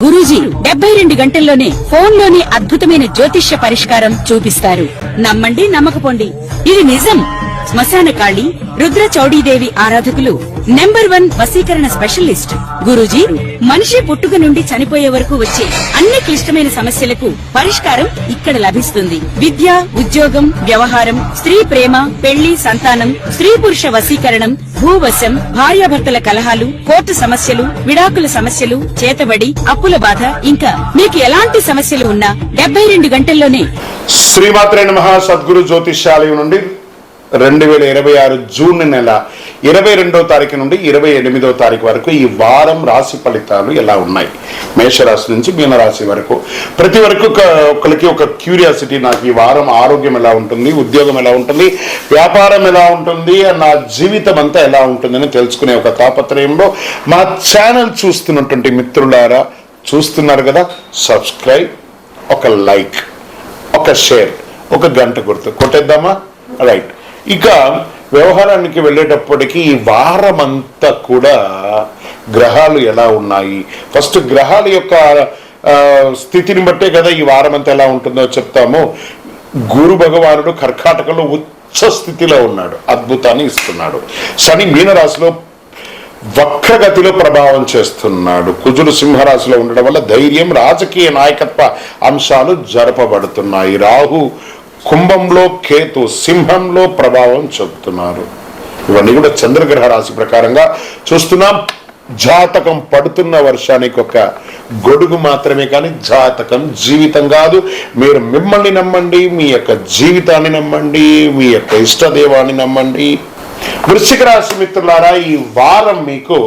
గురూజీ 72 గంటల్లోనే ఫోన్ లోని అద్భుతమైన జ్యోతిష్య పరిష్కారం చూపిస్తారు. నమ్మండి, నమ్మకపోండి, ఇది నిజం. శ్మశాన కాళి రుద్ర చౌడీదేవి ఆరాధకులు నంబర్ 1 వశీకరణ స్పెషలిస్ట్. గురూజీ మనిషి పుట్టుక నుండి చనిపోయే వరకు వచ్చే అన్ని క్లిష్టమైన సమస్యలకు పరిష్కారం ఇక్కడ లభిస్తుంది. విద్య, ఉద్యోగం, వ్యవహారం, స్త్రీ ప్రేమ, పెళ్లి, సంతానం, స్త్రీ పురుష వశీకరణం, భూవశం, భార్యాభర్తల కలహాలు, కోర్టు సమస్యలు, విడాకుల సమస్యలు, చేతబడి, అప్పుల బాధ, ఇంకా మీకు ఎలాంటి సమస్యలు ఉన్నా 72 గంటల్లోనే. శ్రీమాత్రే నమః. సద్గురు జ్యోతిష్యాలయం నుండి 2026 జూన్ నెల 22వ తారీఖు నుండి 28వ తారీఖు వరకు ఈ వారం రాశి ఫలితాలు ఎలా ఉన్నాయి, మేషరాశి నుంచి మీనరాశి వరకు. ప్రతి వరకు ఒకరికి ఒక క్యూరియాసిటీ, నాకు ఈ వారం ఆరోగ్యం ఎలా ఉంటుంది, ఉద్యోగం ఎలా ఉంటుంది, వ్యాపారం ఎలా ఉంటుంది, నా జీవితం అంతా ఎలా ఉంటుందని తెలుసుకునే ఒక తాపత్రయంలో మా ఛానల్ చూస్తున్నటువంటి మిత్రులారా, చూస్తున్నారు కదా, సబ్స్క్రైబ్, ఒక లైక్, ఒక షేర్, ఒక గంట గుర్తు కొట్టేద్దామా? రైట్. ఇక వ్యవహారానికి వెళ్ళేటప్పటికీ ఈ వారం అంతా కూడా గ్రహాలు ఎలా ఉన్నాయి, ఫస్ట్ గ్రహాల యొక్క స్థితిని బట్టే కదా ఈ వారం అంతా ఎలా ఉంటుందో చెప్తాము. గురు భగవానుడు కర్కాటకంలో ఉచ్చ స్థితిలో ఉన్నాడు, అద్భుతాన్ని ఇస్తున్నాడు. శని మీనరాశిలో వక్రగతిలో ప్రభావం చేస్తున్నాడు. కుజుడు సింహరాశిలో ఉండడం వల్ల ధైర్యం, రాజకీయ నాయకత్వ అంశాలు జరపబడుతున్నాయి. రాహు కుంభంలో, కేతు సింహంలో ప్రభావం చూపుతున్నారు. ఇవన్నీ కూడా చంద్రగ్రహ రాశి ప్రకారంగా చూస్తున్నాం. జాతకం పడుతున్న వర్షానికి ఒక గొడుగు మాత్రమే, కానీ జాతకం జీవితం కాదు. మీరు మిమ్మల్ని నమ్మండి, మీ యొక్క జీవితాన్ని నమ్మండి, మీ యొక్క ఇష్టదేవాన్ని నమ్మండి. వృశ్చిక రాశి మిత్రులారా, ఈ వారం మీకు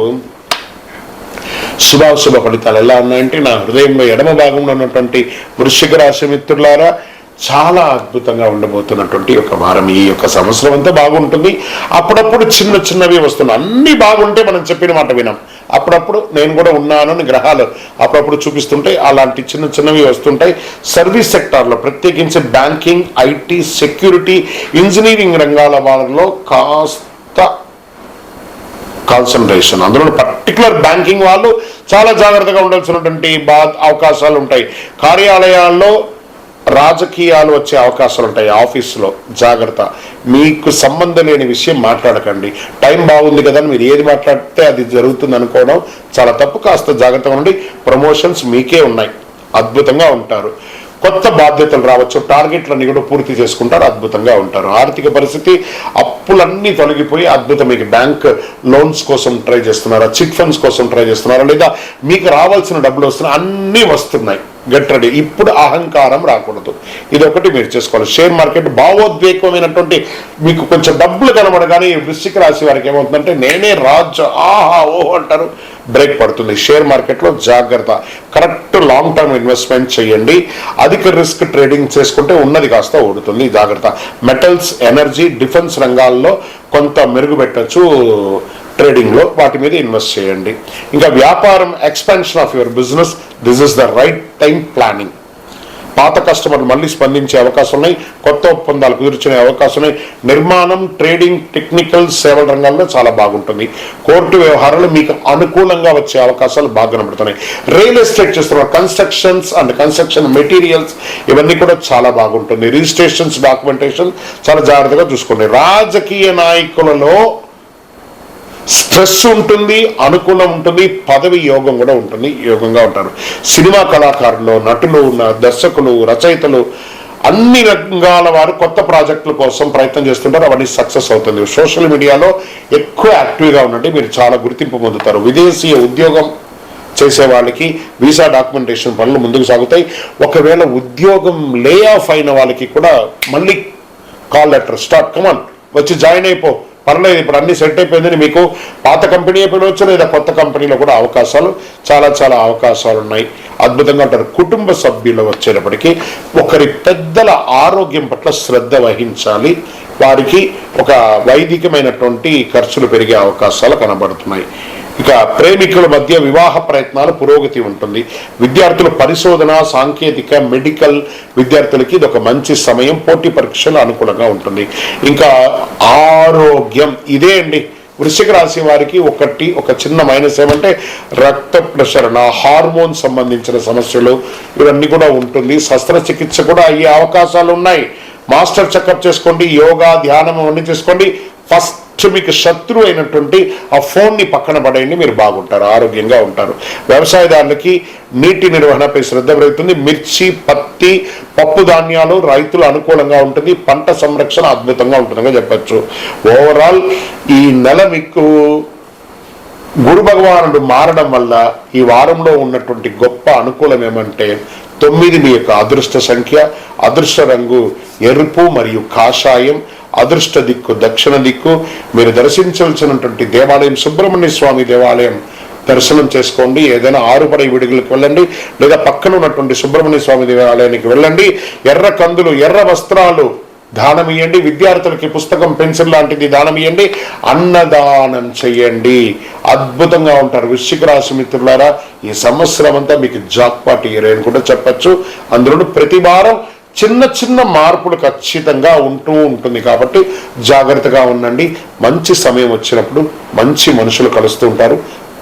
శుభాశుభ ఫలితాలు ఎలా ఉన్నాయంటే, నా హృదయంలో ఎడమ భాగంలో ఉన్నటువంటి వృశ్చిక రాశి మిత్రులారా, చాలా అద్భుతంగా ఉండబోతున్నటువంటి ఒక వారం. ఈ యొక్క సంవత్సరం అంతా బాగుంటుంది. అప్పుడప్పుడు చిన్న చిన్నవి వస్తున్నాయి. అన్ని బాగుంటే మనం చెప్పిన మాట వినాం. అప్పుడప్పుడు నేను కూడా ఉన్నానని గ్రహాలు అప్పుడప్పుడు చూపిస్తుంటాయి. అలాంటి చిన్న చిన్నవి వస్తుంటాయి. సర్వీస్ సెక్టార్లో ప్రత్యేకించి బ్యాంకింగ్, ఐటీ, సెక్యూరిటీ, ఇంజనీరింగ్ రంగాల వాళ్ళలో కాస్త కాన్సన్ట్రేషన్, అందులో పర్టికులర్ బ్యాంకింగ్ వాళ్ళు చాలా జాగ్రత్తగా ఉండాల్సినటువంటి అవకాశాలు ఉంటాయి. కార్యాలయాల్లో రాజకీయాలు వచ్చే అవకాశాలు ఉంటాయి. ఆఫీసులో జాగ్రత్త, మీకు సంబంధం లేని విషయం మాట్లాడకండి. టైం బాగుంది కదా మీరు ఏది మాట్లాడితే అది జరుగుతుంది అనుకోవడం చాలా తప్పు. కాస్త జాగ్రత్తగా ఉండి, ప్రమోషన్స్ మీకే ఉన్నాయి, అద్భుతంగా ఉంటారు. కొత్త బాధ్యతలు రావచ్చు, టార్గెట్లన్నీ కూడా పూర్తి చేసుకుంటారు, అద్భుతంగా ఉంటారు. ఆర్థిక పరిస్థితి, అప్పులన్నీ తొలగిపోయి అద్భుతం. మీకు బ్యాంక్ లోన్స్ కోసం ట్రై చేస్తున్నారా, చిట్ ఫండ్స్ కోసం ట్రై చేస్తున్నారా, లేదా మీకు రావాల్సిన డబ్బులు వస్తున్నాయి, అన్నీ వస్తున్నాయి. Get ready. ఇప్పుడు అహంకారం రాకూడదు, ఇది ఒకటి మీరు చేసుకోవాలి. షేర్ మార్కెట్ భావోద్వేగమైనటువంటి, మీకు కొంచెం డబ్బులు కనబడగానే వృశ్చిక రాశి వారికి ఏమవుతుందంటే నేనే రాజు, ఆహా ఓహో అంటారు, బ్రేక్ పడుతుంది. షేర్ మార్కెట్లో జాగ్రత్త, కరెక్ట్ లాంగ్ టర్మ్ ఇన్వెస్ట్మెంట్ చేయండి. అధిక రిస్క్ ట్రేడింగ్ చేసుకుంటే ఉన్నది కాస్త ఓడుతుంది, జాగ్రత్త. మెటల్స్, ఎనర్జీ, డిఫెన్స్ రంగాల్లో కొంత మెరుగు పెట్టచ్చు ట్రేడింగ్ లో, వాటి మీద ఇన్వెస్ట్ చేయండి. ఇంకా వ్యాపారం, expansion of your business, this is the right time planning. పాత కస్టమర్లు మళ్ళీ స్పందించే అవకాశం ఉన్నాయి, కొత్త ఒప్పందాలు కుదుర్చునే అవకాశం ఉన్నాయి. నిర్మాణం, ట్రేడింగ్, టెక్నికల్ సేవల రంగాల్లో చాలా బాగుంటుంది. కోర్టు వ్యవహారాలు మీకు అనుకూలంగా వచ్చే అవకాశాలు బాగా కనబడుతున్నాయి. రియల్ ఎస్టేట్ చేస్తున్న కన్స్ట్రక్షన్స్ అండ్ కన్స్ట్రక్షన్ మెటీరియల్స్, ఇవన్నీ కూడా చాలా బాగుంటుంది. రిజిస్ట్రేషన్స్, డాక్యుమెంటేషన్ చాలా జాగ్రత్తగా చూసుకోండి. రాజకీయ నాయకులలో స్ట్రెస్ ఉంటుంది, అనుకూలం ఉంటుంది, పదవి యోగం కూడా ఉంటుంది, యోగంగా ఉంటారు. సినిమా కళాకారులు, నటులు, దర్శకులు, రచయితలు, అన్ని రంగాల వారు కొత్త ప్రాజెక్టుల కోసం ప్రయత్నం చేస్తుంటారు, అవన్నీ సక్సెస్ అవుతుంది. సోషల్ మీడియాలో ఎక్కువ యాక్టివ్గా ఉండండి, మీరు చాలా గుర్తింపు పొందుతారు. విదేశీయ ఉద్యోగం చేసే వాళ్ళకి వీసా డాక్యుమెంటేషన్ పనులు ముందుకు సాగుతాయి. ఒకవేళ ఉద్యోగం లే ఆఫ్ అయిన వాళ్ళకి కూడా మళ్ళీ కాల్ లెటర్, స్టార్ట్, కమాన్ వచ్చి జాయిన్ అయిపో, పర్లేదు ఇప్పుడు అన్ని సెట్ అయిపోయిందని మీకు పాత కంపెనీ అయిపోవచ్చు, లేదా కొత్త కంపెనీలో కూడా అవకాశాలు, చాలా చాలా అవకాశాలు ఉన్నాయి. అద్భుతంగా ఉంటారు. కుటుంబ సభ్యులు వచ్చేటప్పటికీ ఒకరి పెద్దల ఆరోగ్యం పట్ల శ్రద్ధ వహించాలి. వారికి ఒక వైదికమైనటువంటి ఖర్చులు పెరిగే అవకాశాలు కనబడుతున్నాయి. ఇక ప్రేమికుల మధ్య వివాహ ప్రయత్నాలు పురోగతి ఉంటుంది. విద్యార్థుల పరిశోధన, సాంకేతిక, మెడికల్ విద్యార్థులకి ఇది ఒక మంచి సమయం. పోటీ పరీక్షలు అనుకూలంగా ఉంటుంది. ఇంకా ఆరోగ్యం, ఇదే అండి వృశ్చిక రాశి వారికి ఒక చిన్న మైనస్ ఏమంటే రక్త ప్రసరణ, హార్మోన్ సంబంధించిన సమస్యలు ఇవన్నీ కూడా ఉంటుంది. శస్త్రచికిత్స కూడా అయ్యే అవకాశాలు ఉన్నాయి. మాస్టర్ చెకప్ చేసుకోండి, యోగా, ధ్యానం అవన్నీ చేసుకోండి. ఫస్ట్ మీకు శత్రువు అయినటువంటి ఆ ఫోన్ ని పక్కన పడేయండి, మీరు బాగుంటారు, ఆరోగ్యంగా ఉంటారు. వ్యవసాయదారులకి నీటి నిర్వహణపై శ్రద్ధ పెరుగుతుంది. మిర్చి, పత్తి, పప్పు ధాన్యాలు రైతులు అనుకూలంగా ఉంటుంది. పంట సంరక్షణ అద్భుతంగా ఉంటుందిగా చెప్పచ్చు. ఓవరాల్ ఈ నెల మీకు గురు భగవానుడు మారడం వల్ల ఈ వారంలో ఉన్నటువంటి గొప్ప అనుకూలం ఏమంటే 9 మీ యొక్క అదృష్ట సంఖ్య, అదృష్ట రంగు ఎరుపు మరియు కాషాయం, అదృష్ట దిక్కు దక్షిణ దిక్కు. మీరు దర్శించవలసినటువంటి దేవాలయం సుబ్రహ్మణ్య స్వామి దేవాలయం దర్శనం చేసుకోండి. ఏదైనా ఆరుపడై విడుదలకు వెళ్ళండి, లేదా పక్కన ఉన్నటువంటి సుబ్రహ్మణ్య స్వామి దేవాలయానికి వెళ్ళండి. ఎర్ర కందులు, ఎర్ర వస్త్రాలు దానం ఇవ్వండి. విద్యార్థులకి పుస్తకం, పెన్సిల్ లాంటిది దానం ఇవ్వండి. అన్నదానం చెయ్యండి, అద్భుతంగా ఉంటారు. వృశ్చిక రాశి మిత్రులారా, ఈ సంవత్సరం అంతా మీకు జాక్పాట్ ఇయర్ అని కూడా చెప్పచ్చు. అందులో ప్రతి వారం చిన్న చిన్న మార్పులు ఖచ్చితంగా ఉంటుంది కాబట్టి జాగ్రత్తగా ఉండండి. మంచి సమయం వచ్చినప్పుడు మంచి మనుషులు కలుస్తూ ఉంటారు,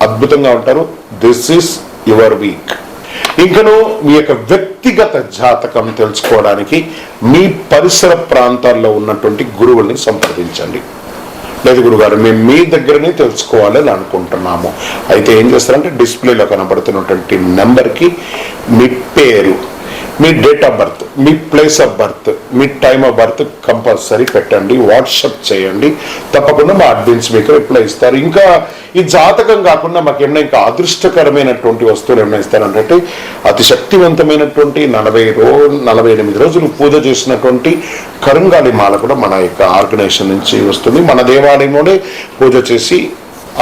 అద్భుతంగా ఉంటారు. This is your week. ఇంకను మీ యొక్క వ్యక్తిగత జాతకం తెలుసుకోవడానికి మీ పరిసర ప్రాంతాల్లో ఉన్నటువంటి గురువుల్ని సంప్రదించండి. లేదు గురుగారు, మేము మీ దగ్గరనే తెలుసుకోవాలని అనుకుంటున్నాము. అయితే ఏం చేస్తారంటే డిస్ప్లేలో కనబడుతున్నటువంటి నెంబర్కి మీ పేరు, మీ డేట్ ఆఫ్ బర్త్, మీ ప్లేస్ ఆఫ్ బర్త్, మీ టైమ్ ఆఫ్ బర్త్ కంపల్సరీ పెట్టండి. వాట్సాప్ చేయండి, తప్పకుండా మా అడ్మిన్స్ మీకు రిప్లై ఇస్తారు. ఇంకా ఈ జాతకం కాకుండా మాకు ఏమైనా ఇంకా అదృష్టకరమైనటువంటి వస్తువులు ఏమైనా ఇస్తారంటే అతి శక్తివంతమైనటువంటి 48 రోజులు పూజ చేసినటువంటి కరుంగాలి మాల కూడా మన యొక్క ఆర్గనైజేషన్ నుంచి వస్తుంది. మన దేవాలయంలోనే పూజ చేసి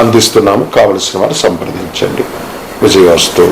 అందిస్తున్నాము. కావలసిన వారు సంప్రదించండి. విజయవస్తు.